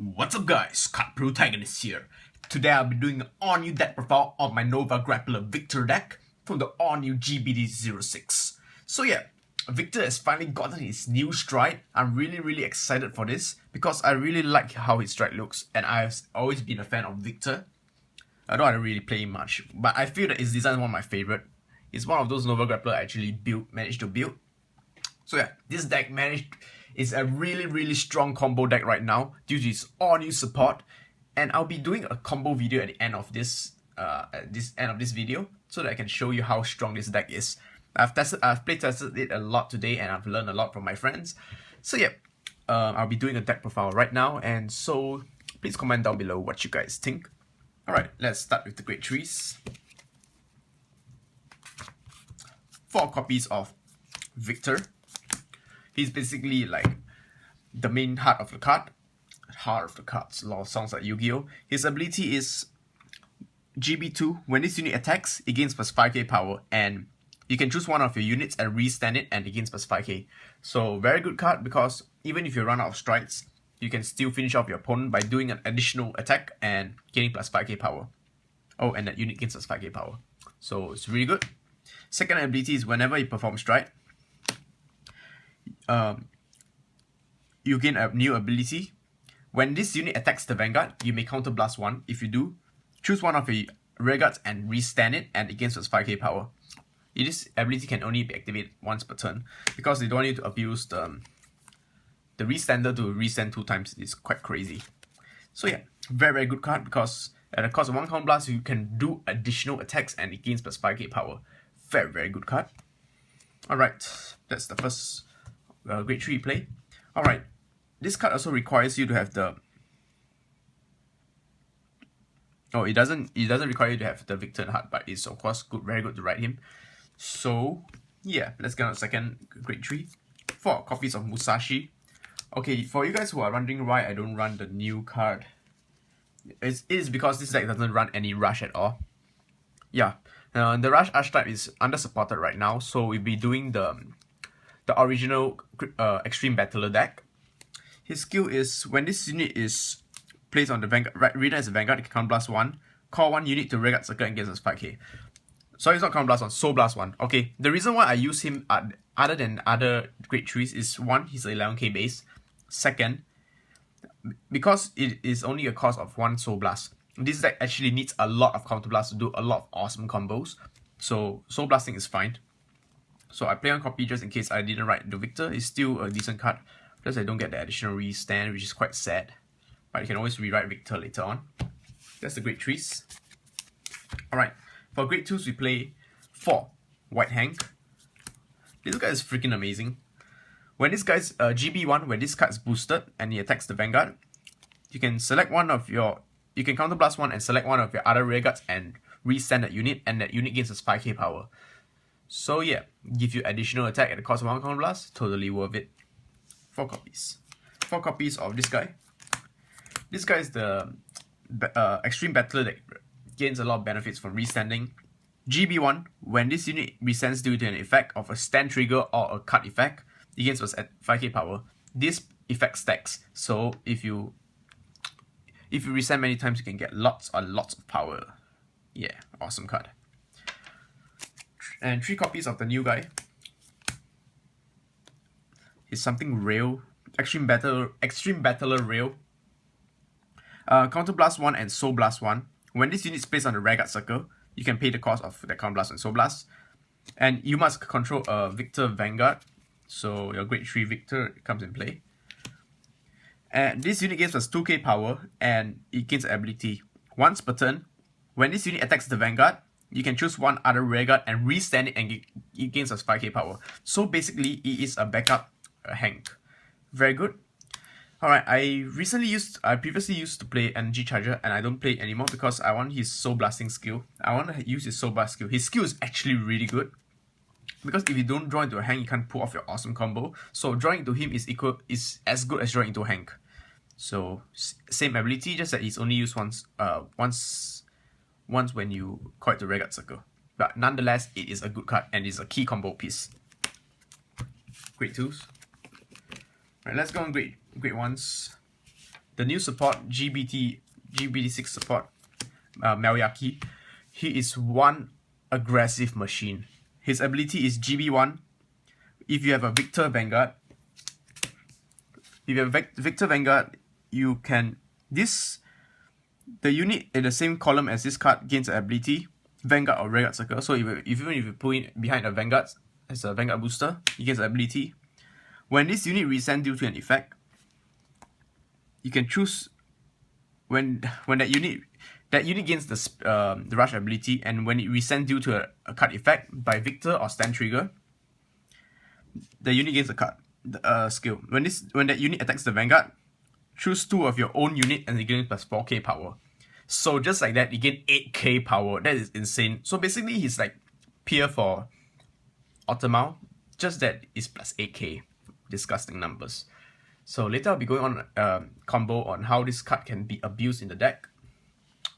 What's up guys, Protagonist here. Today I'll be doing an all-new deck profile of my Nova Grappler Victor deck from the all-new GBT-06. So yeah, Victor has finally gotten his new stride. I'm really excited for this because I really like how his stride looks and I've always been a fan of Victor. Although I don't really play him much, but I feel that his design is one of my favorite. It's one of those Nova Grappler I actually managed to build. So yeah, this deck is a really strong combo deck right now due to its all-new support, and I'll be doing a combo video at the end of this video so that I can show you how strong this deck is. I've play tested it a lot today and I've learned a lot from my friends. So yeah, I'll be doing a deck profile right now, and so please comment down below what you guys think. Alright, let's start with the Great Trees. 4 copies of Victor. He's basically like the main heart of the card. Heart of the cards. Sounds like Yu-Gi-Oh! His ability is GB2. When this unit attacks, it gains plus 5k power, and you can choose one of your units and restand it, and it gains plus 5k. So very good card because even if you run out of strides, you can still finish off your opponent by doing an additional attack and gaining plus 5k power. Oh, and that unit gains plus 5k power. So it's really good. Second ability is whenever you perform stride, you gain a new ability. When this unit attacks the Vanguard, you may counter blast 1. If you do, choose one of your rear guards and restand it, and it gains plus 5k power. This ability can only be activated once per turn because they don't want you to abuse the restander to restand 2 times. It's quite crazy. So yeah, very good card because at the cost of 1 counter blast, you can do additional attacks and it gains plus 5k power. Very good card. Alright, that's the first Great Tree play. Alright, this card also requires you to have the... Oh, it doesn't require you to have the Victor and Heart, but it's of course very good to ride him. So yeah, let's get on the second Great Tree. 4 copies of Musashi. Okay, for you guys who are wondering why I don't run the new card, it is because this deck doesn't run any Rush at all. Yeah, the Rush archetype is under supported right now, so we'll be doing the original Extreme Battler deck. His skill is when this unit is placed on the Vanguard, reader as a Vanguard, it can count blast 1, call 1 unit to rear guard circle and gains us 5k. Sorry, it's not count blast 1, soul blast 1. Okay, the reason why I use him other than other Great Trees is 1, he's 11k base. Second, because it is only a cost of 1 soul blast, this deck actually needs a lot of counter blast to do a lot of awesome combos. So soul blasting is fine. So I play on copy just in case I didn't write the Victor. It's still a decent card. Plus I don't get the additional restand, which is quite sad. But you can always rewrite Victor later on. That's the Great Trees. Alright, for Great 2s we play 4 White Hank. This guy is freaking amazing. When this guy's GB1, when this card is boosted and he attacks the Vanguard, you can select one of your... You can counter blast 1 and select one of your other rear guards and restand that unit, and that unit gains us 5k power. So yeah, give you additional attack at the cost of 1 counter blast, totally worth it. 4 copies. 4 copies of this guy. This guy is the Extreme Battler that gains a lot of benefits from restanding. GB1, when this unit restands due to an effect of a stand trigger or a cut effect, it gains us at 5k power. This effect stacks, so if you restand many times, you can get lots of power. Yeah, awesome card. And 3 copies of the new guy. It's something real. Extreme Battler Rail. Counter Blast 1 and Soul Blast 1. When this unit is placed on the rear guard circle, you can pay the cost of the Counter Blast and Soul Blast. And you must control a Victor Vanguard. So your Great Tree Victor comes in play. And this unit gives us 2k power and it gains an ability. Once per turn, when this unit attacks the Vanguard, you can choose one other rear guard and restand it and it gains us 5k power. So basically, it is a backup Hank. Very good. Alright, I previously used to play Energy Charger and I don't play it anymore because I want his Soul Blasting skill. I want to use his Soul Blast skill. His skill is actually really good. Because if you don't draw into a Hank, you can't pull off your awesome combo. So drawing into him is as good as drawing into a Hank. So same ability, just that he's only used once when you call it the rear guard circle. But nonetheless, it is a good card and is a key combo piece. Great 2s. Right, let's go on great ones. the new support, GBT-06 support, Mayaki, he is one aggressive machine. His ability is GB1. If you have a Victor Vanguard, you can the unit in the same column as this card gains an ability, Vanguard or Rearguard Circle. So even if you put it behind a Vanguard as a Vanguard booster, it gains an ability. When this unit resends due to an effect, you can choose when that unit gains the rush ability, and when it resends due to a card effect by Victor or stand trigger, the unit gains a card skill. When that unit attacks the Vanguard, choose 2 of your own unit and it gains plus 4k power. So just like that, you gain 8k power. That is insane. So basically, he's like peer for Ottomao, just that it's plus 8k. Disgusting numbers. So later I'll be going on a combo on how this card can be abused in the deck.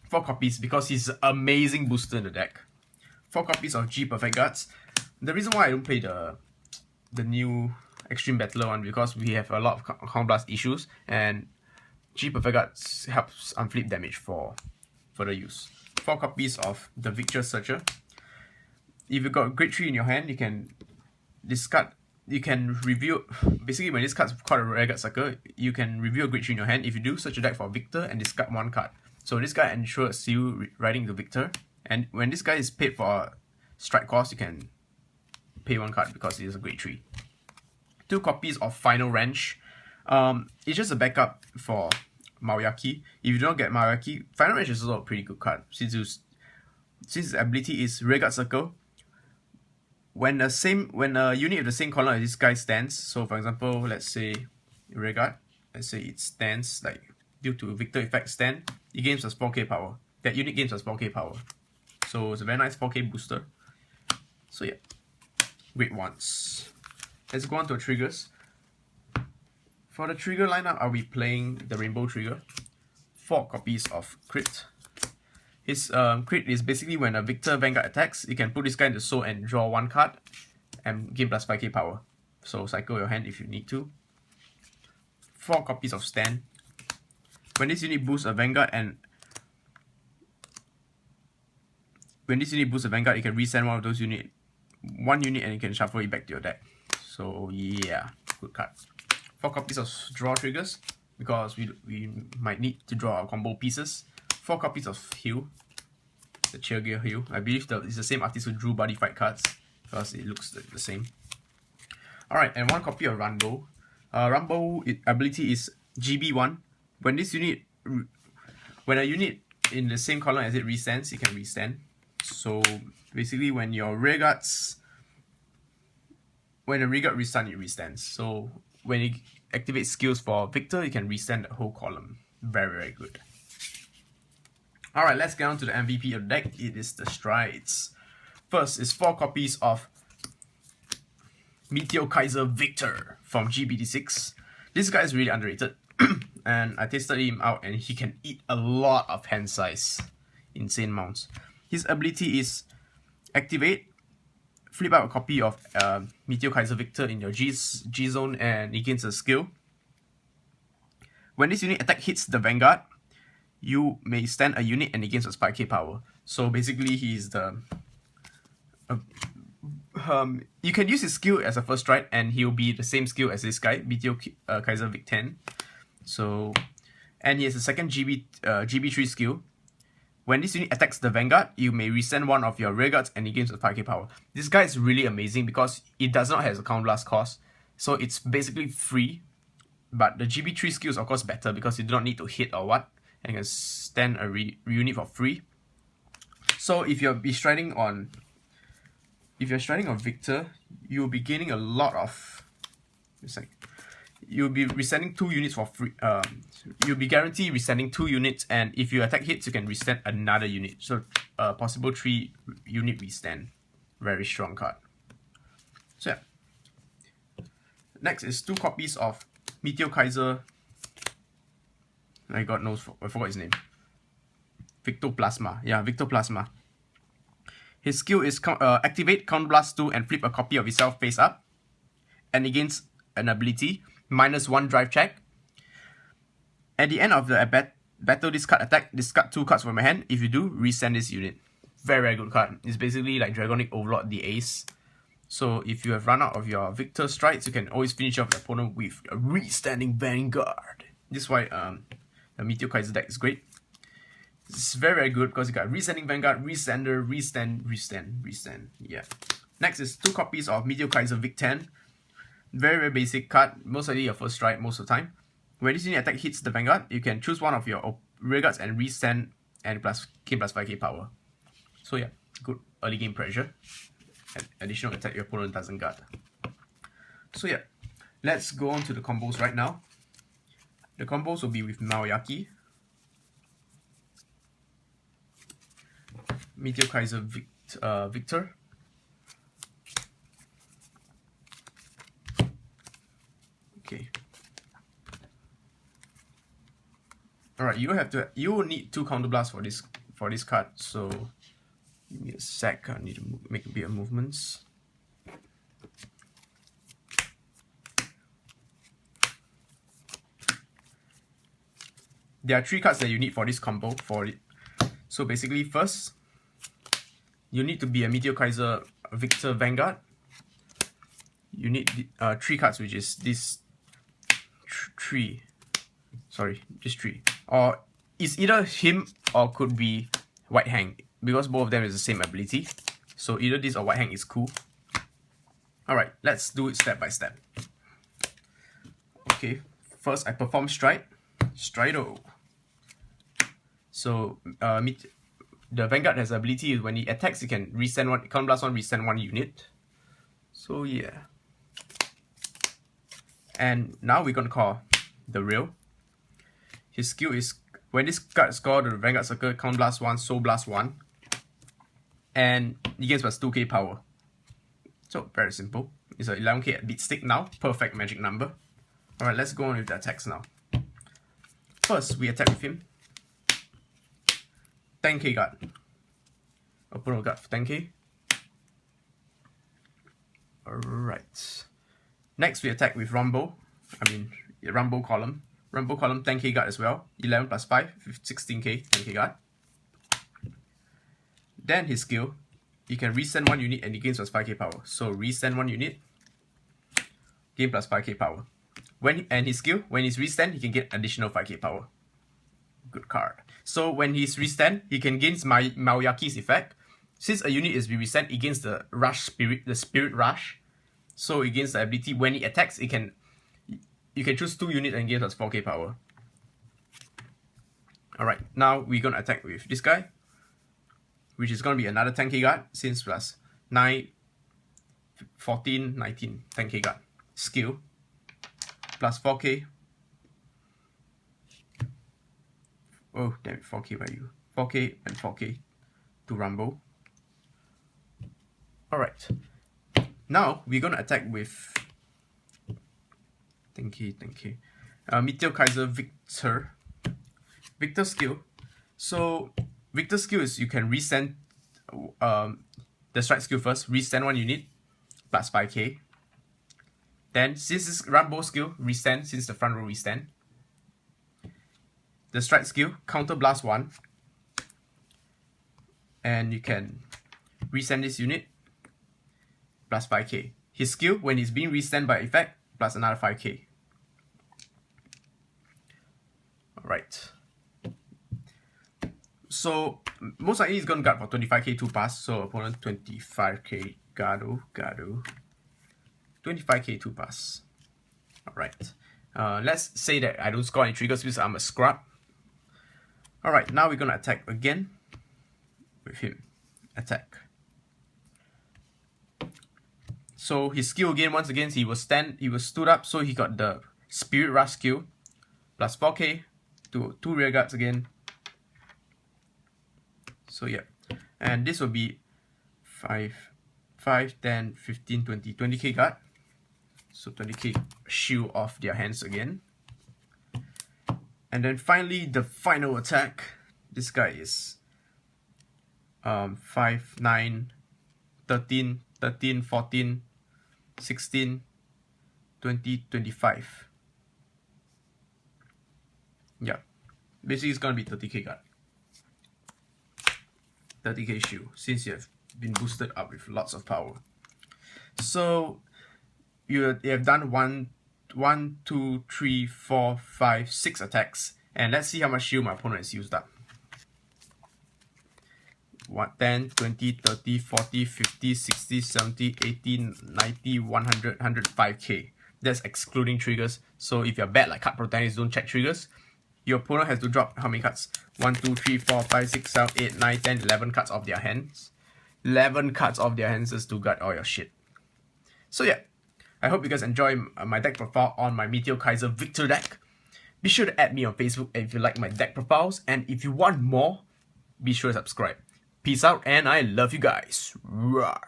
4 copies because he's an amazing booster in the deck. 4 copies of G Perfect Guards. The reason why I don't play the new Extreme Battler one, because we have a lot of Counter Blast issues, and G Perfect Guards helps unflip damage for further use. 4 copies of the Victor Searcher. If you've got Grade 3 in your hand, you can discard. You can review. Basically, when this card's called a Rearguard Circle, you can review a Grade 3 in your hand. If you do, search a deck for Victor and discard 1 card. So this guy ensures you riding the Victor, and when this guy is paid for a strike cost, you can pay 1 card because it is a Grade 3. 2 copies of Final Wrench. It's just a backup for Mayaki. If you don't get Mayaki, Final Wrench is also a pretty good card since its ability is Rearguard Circle. When a unit of the same column as this guy stands, so for example, let's say Rearguard, let's say it stands like due to Victor effect stand, it gains plus 4k power. That unit gains plus 4k power. So it's a very nice 4k booster. So yeah, great ones. Let's go on to triggers. For the trigger lineup, I'll be playing the Rainbow Trigger. 4 copies of Crit. His crit is basically when a Victor Vanguard attacks, you can put this guy in the soul and draw 1 card and gain plus 5k power. So cycle your hand if you need to. 4 copies of Stand. When this unit boosts a Vanguard you can resend one of those one unit and you can shuffle it back to your deck. So yeah, good card. 4 copies of Draw Triggers because we might need to draw our combo pieces. 4 copies of Heal, the Cheer Gear Heal. I believe it's the same artist who drew Body Fight cards because it looks the same. Alright, and 1 copy of Rumble. Rumble ability is GB1. When a unit in the same column as it resends, it can resend. So basically, when a Rearguard restarts, it resends. So when you activate skills for Victor, you can resend the whole column. Very, very good. Alright, let's get on to the MVP of the deck. It is the Strides. First is 4 copies of MeteorKaiser Victor from GBT-06. This guy is really underrated. And I tested him out and he can eat a lot of hand size. Insane amounts. His ability is activate, flip out a copy of MeteorKaiser Victor in your G zone and it gains a skill. When this unit attack hits the Vanguard, you may stand a unit and it gains a 5k power. So basically he's the... you can use his skill as a first strike and he'll be the same skill as this guy, MeteorKaiser Vic 10. So, and he has a second GB3 skill. When this unit attacks the Vanguard, you may resend one of your Rearguards and it gains a 5k power. This guy is really amazing because it does not have a Counter Blast cost. So it's basically free. But the GB3 skill is of course better because you do not need to hit or what. And you can stand a unit for free. So if you're striding on Victor, you'll be gaining a lot of... You'll be resending 2 units for free. You'll be guaranteed resending 2 units, and if you attack hits, you can resend another unit. So possible 3 unit resend. Very strong card. So yeah. Next is 2 copies of MeteorKaiser. I forgot his name. Victor Plasma. Yeah, Victor Plasma. His skill is activate Counter Blast 2 and flip a copy of himself face up. And against an ability, -1 drive check. At the end of the battle this card attack, discard 2 cards from your hand. If you do, resend this unit. Very, very good card. It's basically like Dragonic Overlord, the ace. So if you have run out of your Victor Strides, you can always finish off the opponent with a Restanding Vanguard. This is why the MeteorKaiser deck is great. It's very, very good because you got Restanding Vanguard, Restander, Restand. Yeah. Next is 2 copies of MeteorKaiser Vic 10. Very, very basic card. Most likely your first strike most of the time. When this unit attack hits the Vanguard, you can choose one of your rear guards and resend and plus 5k power. So yeah, good early game pressure. And additional attack your opponent doesn't guard. So yeah, let's go on to the combos right now. The combos will be with Naoyaki, MeteorKaiser Victor, okay. Alright, you will need 2 counterblasts for this card, so give me a sec. I need to make a bit of movements. There are 3 cards that you need for this combo for it. So basically, first, you need to be a MeteorKaiser Victor Vanguard. You need 3 cards, which is this 3. Sorry, just 3. Or it's either him or could be White Hang, because both of them is the same ability. So either this or White Hang is cool. Alright, let's do it step by step. Okay, first I perform Stride. Strido. So the Vanguard has the ability is when he attacks, he can resend one, counterblast 1, resend 1 unit. So yeah. And now we're gonna call the Rail. His skill is when this card scores the Vanguard Circle, counterblast 1, Soul Blast 1. And he gains plus 2k power. So very simple. It's a 11k at beat stick now. Perfect magic number. Alright, let's go on with the attacks now. First, we attack with him. 10k guard. Opponent guard for 10k. Alright. Next, we attack with Rumble. Rumble column. Rumble column 10k guard as well. 11 plus 5, 16k, 10k guard. Then his skill, he can resend 1 unit and he gains plus 5k power. So resend 1 unit, gain plus 5k power. And his skill, when he's resend, he can get additional 5k power. Good card. So when he's resend, he can gain Naoyaki's effect. Since a unit is resend, it gains the spirit rush. So it gains the ability when he attacks, you can choose 2 units and gain plus 4k power. Alright, now we're gonna attack with this guy, which is gonna be another 10k guard, since plus 9, 14, 19, 10k guard. Skill plus 4k. Oh, damn it, 4k value. 4k and 4k to Rumble. Alright. Now, we're gonna attack with 10k. MeteorKaiser Victor. Victor skill. So, Victor skill is you can resend the strike skill first. Resend 1 unit plus 5k. Then, since this Rumble skill, resend since the front row resend. The strike skill, counter blast 1. And you can resend this unit plus 5k. His skill, when he's being resend by effect, plus another 5k. Alright. So, most likely he's gonna guard for 25k 2 pass. So, opponent 25k Gado. 25k 2 pass. Alright. Let's say that I don't score any triggers because I'm a scrub. Alright, now we're gonna attack again with him. Attack. So his skill again, once again, he was stood up, so he got the Spirit Rush skill. Plus 4k to 2 rear guards again. So yeah. And this will be 5, 10, 15, 20, 20k guard. So 20k shield off their hands again. And then finally, the final attack. This guy is 5, 9, 13, 14, 16, 20, 25. Yeah. Basically, it's gonna be 30k card. 30k shield, since you have been boosted up with lots of power. So you have done 1, 2, 3, 4, 5, 6 attacks, and let's see how much shield my opponent has used up. 10, 20, 30, 40, 50, 60, 70, 80, 90, 100, 105k. That's excluding triggers. So if you're bad like card protagonists don't check triggers, your opponent has to drop how many cards? 1, 2, 3, 4, 5, 6, 7, 8, 9, 10, 11 cards off their hands. 11 cards off their hands just to guard all your shit. So yeah, I hope you guys enjoy my deck profile on my MeteorKaiser Victor deck. Be sure to add me on Facebook if you like my deck profiles, and if you want more, be sure to subscribe. Peace out, and I love you guys. Rawr.